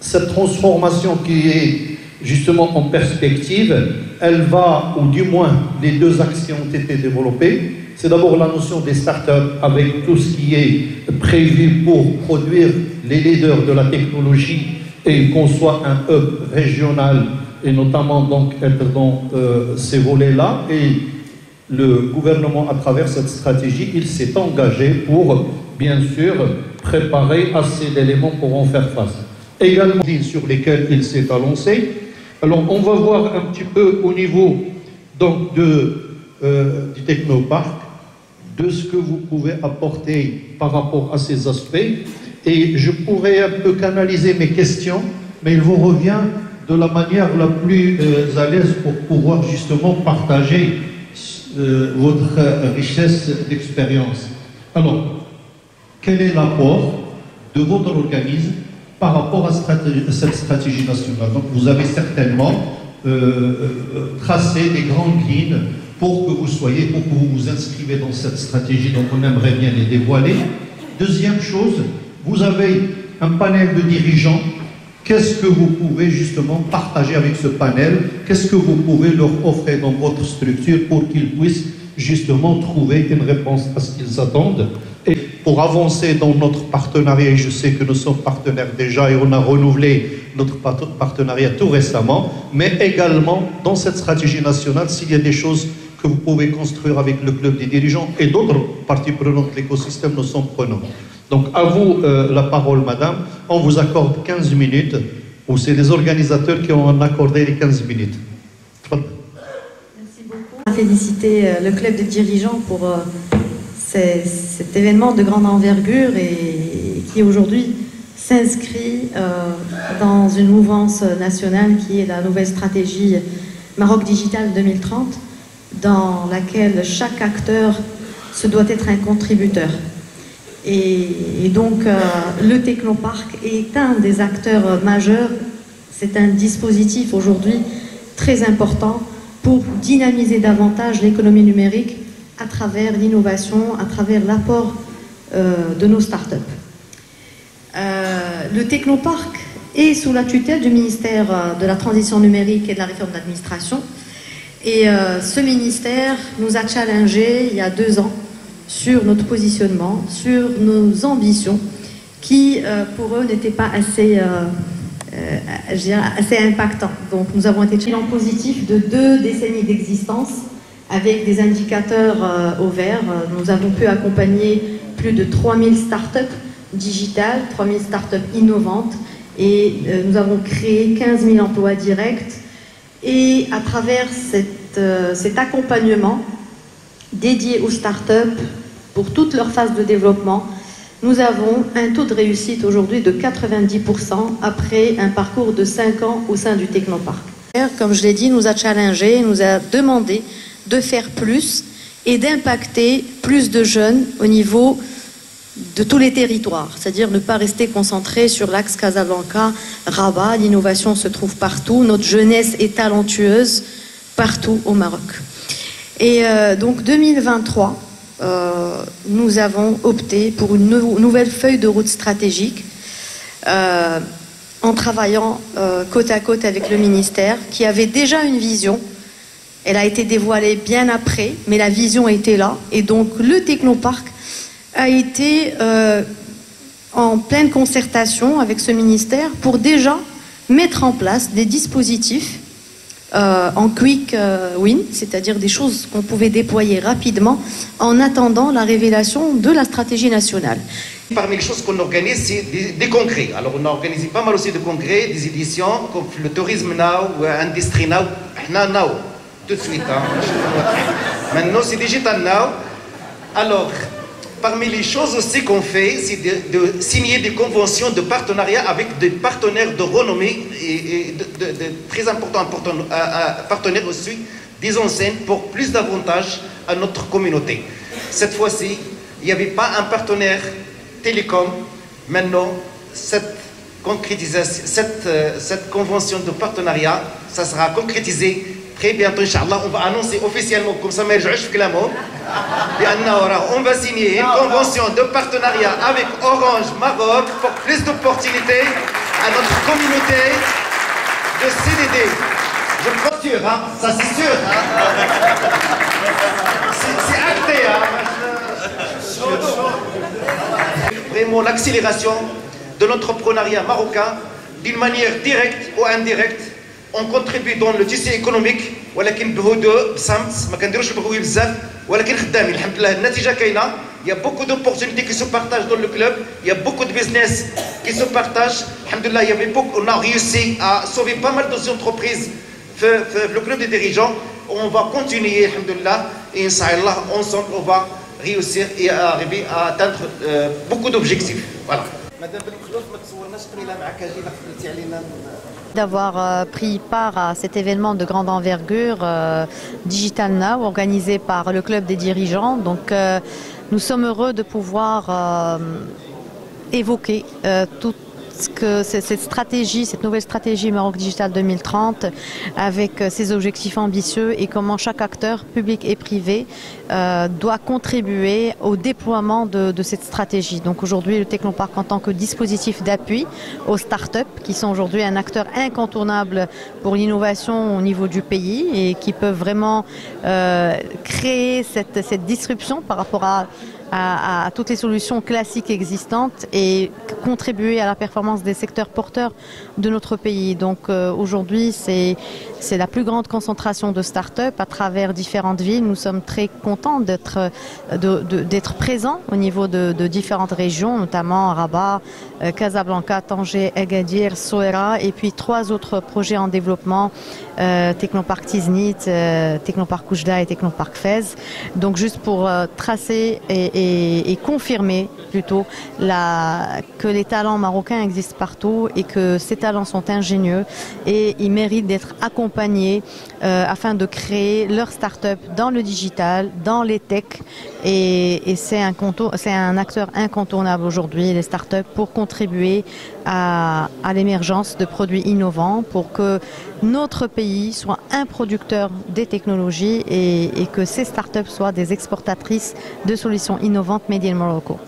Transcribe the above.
cette transformation qui est justement en perspective, elle va, ou du moins les deux axes qui ont été développés. C'est d'abord la notion des startups avec tout ce qui est prévu pour produire les leaders de la technologie et qu'on soit un hub régional et notamment donc être dans ces volets-là. Et le gouvernement, à travers cette stratégie, il s'est engagé pour, bien sûr, préparer assez d'éléments pour en faire face. Également, sur lesquels il s'est annoncé. Alors, on va voir un petit peu au niveau donc, du technoparc, de ce que vous pouvez apporter par rapport à ces aspects. Et je pourrais un peu canaliser mes questions, mais il vous revient de la manière la plus à l'aise pour pouvoir justement partager votre richesse d'expérience. Alors, quel est l'apport de votre organisme par rapport à cette stratégie nationale? Donc, vous avez certainement tracé des grandes lignes pour que vous vous inscrivez dans cette stratégie, donc on aimerait bien les dévoiler. Deuxième chose, vous avez un panel de dirigeants. Qu'est-ce que vous pouvez justement partager avec ce panel? Qu'est-ce que vous pouvez leur offrir dans votre structure pour qu'ils puissent justement trouver une réponse à ce qu'ils attendent? Et pour avancer dans notre partenariat, et je sais que nous sommes partenaires déjà et on a renouvelé notre partenariat tout récemment, mais également dans cette stratégie nationale, s'il y a des choses que vous pouvez construire avec le club des dirigeants et d'autres parties prenantes de l'écosystème, nous sommes prenants. Donc à vous la parole, madame. On vous accorde 15 minutes, ou c'est les organisateurs qui ont accordé les 15 minutes. Merci beaucoup. Féliciter le club de dirigeants pour cet événement de grande envergure et qui aujourd'hui s'inscrit dans une mouvance nationale qui est la nouvelle stratégie Maroc Digital 2030, dans laquelle chaque acteur se doit être un contributeur. Et donc, le Technoparc est un des acteurs majeurs. C'est un dispositif aujourd'hui très important pour dynamiser davantage l'économie numérique à travers l'innovation, à travers l'apport de nos startups. Le Technoparc est sous la tutelle du ministère de la Transition numérique et de la Réforme de l'administration. Et ce ministère nous a challengés il y a 2 ans sur notre positionnement, sur nos ambitions, qui pour eux n'étaient pas assez, assez impactants. Donc nous avons été bilan positif de 2 décennies d'existence avec des indicateurs au vert. Nous avons pu accompagner plus de 3000 startups digitales, 3000 startups innovantes et nous avons créé 15 000 emplois directs. Et à travers cet accompagnement dédié aux startups pour toute leur phase de développement, nous avons un taux de réussite aujourd'hui de 90% après un parcours de 5 ans au sein du Technoparc. Comme je l'ai dit, nous a challengé, nous a demandé de faire plus et d'impacter plus de jeunes au niveau de tous les territoires, c'est-à-dire ne pas rester concentré sur l'axe Casablanca-Rabat. L'innovation se trouve partout, notre jeunesse est talentueuse partout au Maroc. Et donc 2023, nous avons opté pour une nouvelle feuille de route stratégique en travaillant côte à côte avec le ministère qui avait déjà une vision. Elle a été dévoilée bien après, mais la vision était là. Et donc le Technoparc a été en pleine concertation avec ce ministère pour déjà mettre en place des dispositifs en quick win, c'est-à-dire des choses qu'on pouvait déployer rapidement en attendant la révélation de la stratégie nationale. Parmi les choses qu'on organise, c'est des congrès. Alors on a organisé pas mal aussi de congrès, des éditions comme le Tourisme Now, Industrie Now, Now, tout de suite. Hein. Maintenant c'est Digital Now. Alors, parmi les choses aussi qu'on fait, c'est de signer des conventions de partenariat avec des partenaires de renommée et de très importants partenaires aussi, des enseignes pour plus d'avantages à notre communauté. Cette fois-ci, il n'y avait pas un partenaire télécom. Maintenant, cette convention de partenariat, ça sera concrétisé très bientôt, Inch'Allah. On va annoncer officiellement, comme ça, on va signer une convention de partenariat avec Orange Maroc pour plus d'opportunités à notre communauté de CDD. Je me rassure, hein, ça c'est sûr. Hein. C'est acté. Hein. Vraiment l'accélération de l'entrepreneuriat marocain d'une manière directe ou indirecte. On contribue dans le tissu économique, ولكن بهدوء بصمت ما كنديروش البغوي بزاف ولكن خدامين الحمد لله النتيجه كاينه. Il y a beaucoup d'opportunités qui se partagent dans le club, il y a beaucoup de business qui se partagent. Alhamdoulilah, on a réussi à sauver pas mal d'entreprises. Le club des dirigeants, on va continuer, alhamdoulilah, et Inch'Allah, ensemble, on va réussir et arriver à atteindre beaucoup d'objectifs. Voilà. D'avoir pris part à cet événement de grande envergure, Digital Now, organisé par le club des dirigeants. Donc, nous sommes heureux de pouvoir évoquer toute cette stratégie, cette nouvelle stratégie Maroc Digital 2030 avec ses objectifs ambitieux et comment chaque acteur, public et privé, doit contribuer au déploiement de cette stratégie. Donc aujourd'hui, le Technopark en tant que dispositif d'appui aux startups qui sont aujourd'hui un acteur incontournable pour l'innovation au niveau du pays et qui peuvent vraiment créer cette disruption par rapport à toutes les solutions classiques existantes et contribuer à la performance des secteurs porteurs de notre pays. Donc aujourd'hui, c'est la plus grande concentration de start-up à travers différentes villes. Nous sommes très contents d'être présents au niveau de différentes régions, notamment Rabat, Casablanca, Tanger, Agadir, Souera, et puis 3 autres projets en développement, Technopark Tiznit, Technopark Oujda et Technopark Fez. Donc juste pour tracer et confirmer plutôt que les talents marocains existent partout et que ces talents sont ingénieux et ils méritent d'être accompagnés afin de créer leur start-up dans le digital, dans les techs et c'est un acteur incontournable aujourd'hui, les start-up, pour contribuer à l'émergence de produits innovants, pour que notre pays soit un producteur des technologies et que ces start-up soient des exportatrices de solutions innovantes made in Morocco.